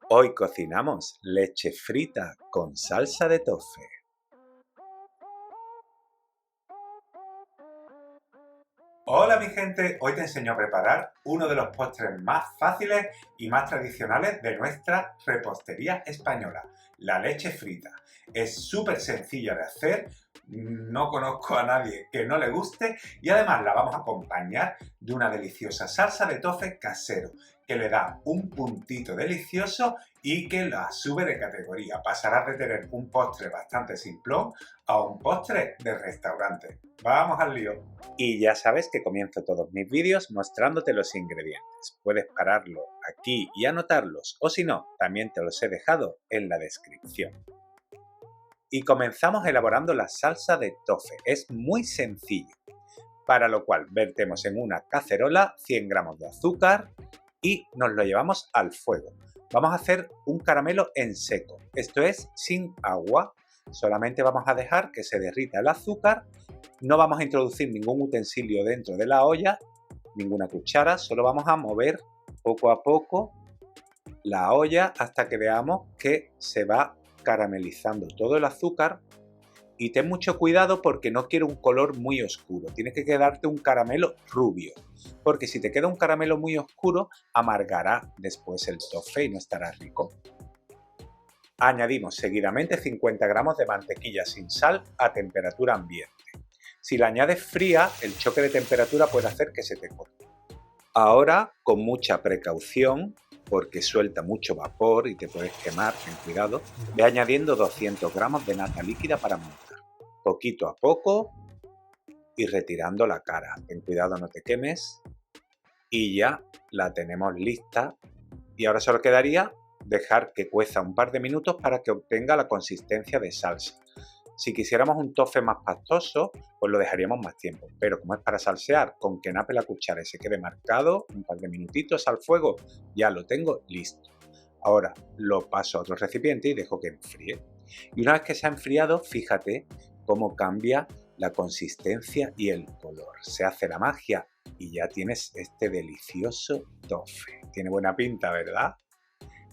Hoy cocinamos leche frita con salsa de tofe. Hola mi gente, hoy te enseño a preparar uno de los postres más fáciles y más tradicionales de nuestra repostería española, la leche frita. Es súper sencilla de hacer, no conozco a nadie que no le guste y además la vamos a acompañar de una deliciosa salsa de tofe casero que le da un puntito delicioso y que la sube de categoría. Pasarás de tener un postre bastante simplón a un postre de restaurante. ¡Vamos al lío! Y ya sabes que comienzo todos mis vídeos mostrándote los ingredientes. Puedes pararlo aquí y anotarlos, o si no, también te los he dejado en la descripción. Y comenzamos elaborando la salsa de tofe. Es muy sencillo, para lo cual vertemos en una cacerola 100 gramos de azúcar y nos lo llevamos al fuego. Vamos a hacer un caramelo en seco, esto es sin agua. Solamente vamos a dejar que se derrita el azúcar. No vamos a introducir ningún utensilio dentro de la olla, ninguna cuchara, solo vamos a mover poco a poco la olla hasta que veamos que se va caramelizando todo el azúcar. Y ten mucho cuidado porque no quiero un color muy oscuro, tienes que quedarte un caramelo rubio, porque si te queda un caramelo muy oscuro, amargará después el tofe y no estará rico. Añadimos seguidamente 50 gramos de mantequilla sin sal a temperatura ambiente. Si la añades fría, el choque de temperatura puede hacer que se te corte. Ahora, con mucha precaución, porque suelta mucho vapor y te puedes quemar, ten cuidado, ve añadiendo 200 gramos de nata líquida para montar, poquito a poco y retirando la cara. Ten cuidado, no te quemes. Y ya la tenemos lista. Y ahora solo quedaría dejar que cueza un par de minutos para que obtenga la consistencia de salsa. Si quisiéramos un tofe más pastoso, pues lo dejaríamos más tiempo. Pero como es para salsear, con que nape la cuchara y se quede marcado, un par de minutitos al fuego, ya lo tengo listo. Ahora lo paso a otro recipiente y dejo que enfríe. Y una vez que se ha enfriado, fíjate cómo cambia la consistencia y el color. Se hace la magia y ya tienes este delicioso tofe. Tiene buena pinta, ¿verdad?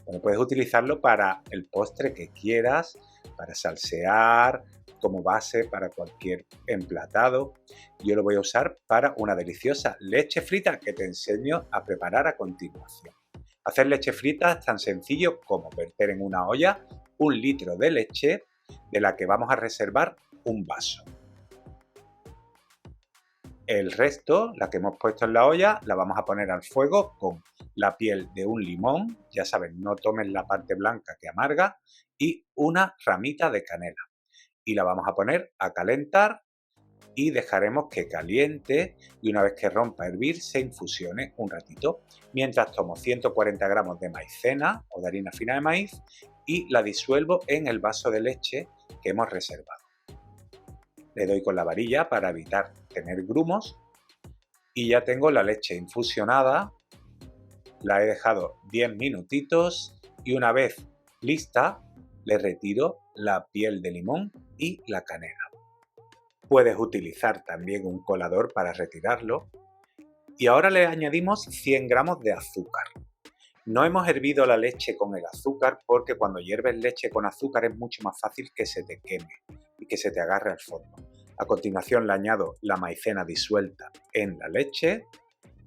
Bueno, puedes utilizarlo para el postre que quieras, para salsear, como base para cualquier emplatado. Yo lo voy a usar para una deliciosa leche frita que te enseño a preparar a continuación. Hacer leche frita es tan sencillo como verter en una olla 1 litro de leche de la que vamos a reservar un vaso. El resto, la que hemos puesto en la olla, la vamos a poner al fuego con la piel de un limón, ya saben, no tomen la parte blanca que amarga, y una ramita de canela. Y la vamos a poner a calentar y dejaremos que caliente y una vez que rompa a hervir se infusione un ratito. Mientras tomo 140 gramos de maicena o de harina fina de maíz y la disuelvo en el vaso de leche que hemos reservado. Le doy con la varilla para evitar tener grumos y ya tengo la leche infusionada. La he dejado 10 minutitos y una vez lista le retiro la piel de limón y la canela. Puedes utilizar también un colador para retirarlo. Y ahora le añadimos 100 gramos de azúcar. No hemos hervido la leche con el azúcar porque cuando hierves leche con azúcar es mucho más fácil que se te queme y que se te agarre al fondo. A continuación le añado la maicena disuelta en la leche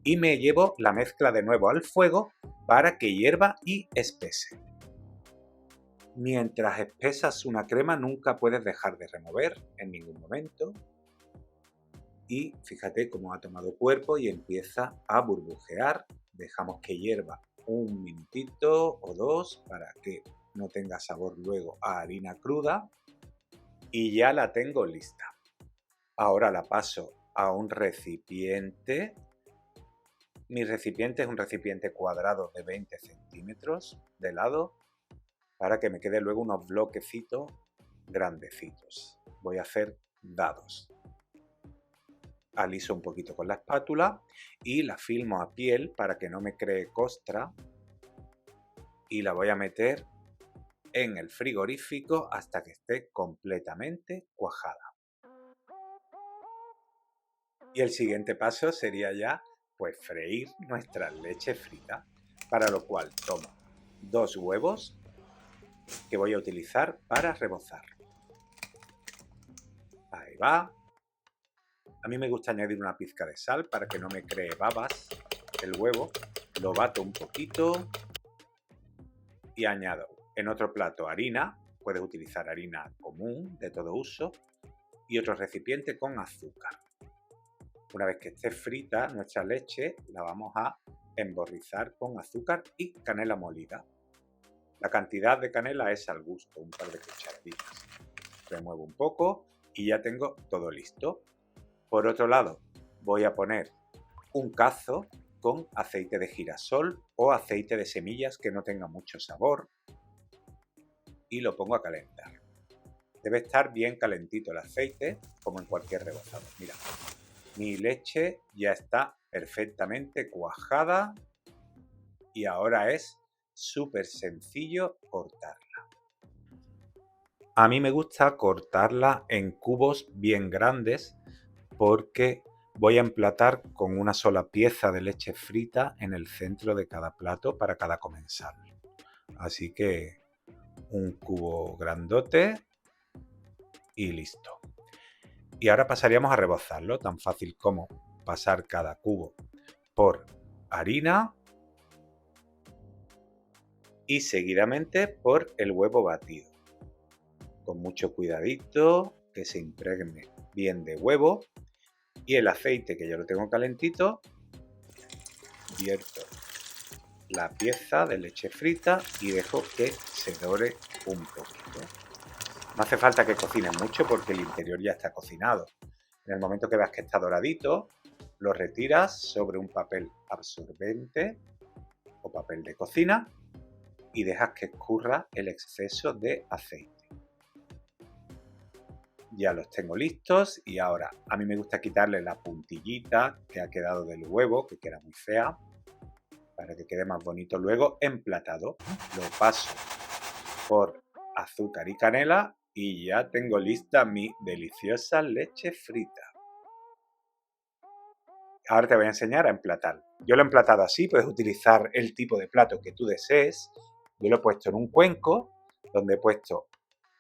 y me llevo la mezcla de nuevo al fuego para que hierva y espese. Mientras espesas una crema nunca puedes dejar de remover en ningún momento. Y fíjate cómo ha tomado cuerpo y empieza a burbujear. Dejamos que hierva un minutito o dos para que no tenga sabor luego a harina cruda. Y ya la tengo lista. Ahora la paso a un recipiente. Mi recipiente es un recipiente cuadrado de 20 centímetros de lado para que me quede luego unos bloquecitos grandecitos. Voy a hacer dados. Aliso un poquito con la espátula y la filmo a piel para que no me cree costra y la voy a meter en el frigorífico hasta que esté completamente cuajada. Y el siguiente paso sería ya pues freír nuestra leche frita, para lo cual tomo 2 huevos que voy a utilizar para rebozar. Ahí va. A mí me gusta añadir una pizca de sal para que no me cree babas el huevo. Lo bato un poquito y añado en otro plato harina. Puedes utilizar harina común de todo uso y otro recipiente con azúcar. Una vez que esté frita nuestra leche, la vamos a emborrizar con azúcar y canela molida. La cantidad de canela es al gusto, un par de cucharaditas. Remuevo un poco y ya tengo todo listo. Por otro lado, voy a poner un cazo con aceite de girasol o aceite de semillas que no tenga mucho sabor y lo pongo a calentar. Debe estar bien calentito el aceite, como en cualquier rebozado. Mira, mi leche ya está perfectamente cuajada y ahora es súper sencillo cortarla. A mí me gusta cortarla en cubos bien grandes porque voy a emplatar con una sola pieza de leche frita en el centro de cada plato para cada comensal. Así que un cubo grandote y listo. Y ahora pasaríamos a rebozarlo, tan fácil como pasar cada cubo por harina y seguidamente por el huevo batido. Con mucho cuidadito, que se impregne bien de huevo. Y el aceite, que ya lo tengo calentito, vierto la pieza de leche frita y dejo que se dore un poquito. No hace falta que cocine mucho porque el interior ya está cocinado. En el momento que veas que está doradito, lo retiras sobre un papel absorbente o papel de cocina y dejas que escurra el exceso de aceite. Ya los tengo listos y ahora a mí me gusta quitarle la puntillita que ha quedado del huevo, que queda muy fea, para que quede más bonito luego emplatado. Lo paso por azúcar y canela y ya tengo lista mi deliciosa leche frita. Ahora te voy a enseñar a emplatar. Yo lo he emplatado así, puedes utilizar el tipo de plato que tú desees. Yo lo he puesto en un cuenco donde he puesto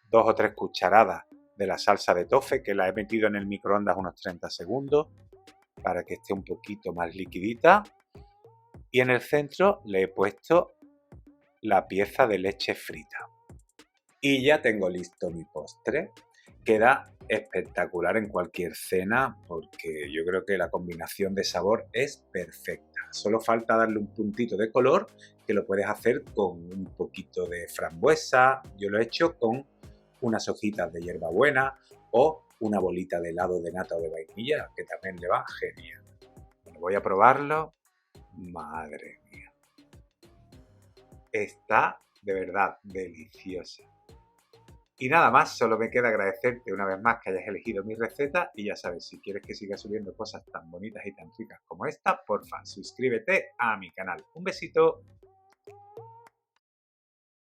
2 o 3 cucharadas de la salsa de tofe, que la he metido en el microondas unos 30 segundos para que esté un poquito más liquidita. Y en el centro le he puesto la pieza de leche frita. Y ya tengo listo mi postre. Queda espectacular en cualquier cena porque yo creo que la combinación de sabor es perfecta. Solo falta darle un puntito de color, que lo puedes hacer con un poquito de frambuesa. Yo lo he hecho con unas hojitas de hierbabuena o una bolita de helado de nata o de vainilla, que también le va genial. Bueno, voy a probarlo. Madre mía. Está de verdad deliciosa. Y nada más, solo me queda agradecerte una vez más que hayas elegido mi receta y ya sabes, si quieres que siga subiendo cosas tan bonitas y tan ricas como esta, porfa, suscríbete a mi canal. Un besito.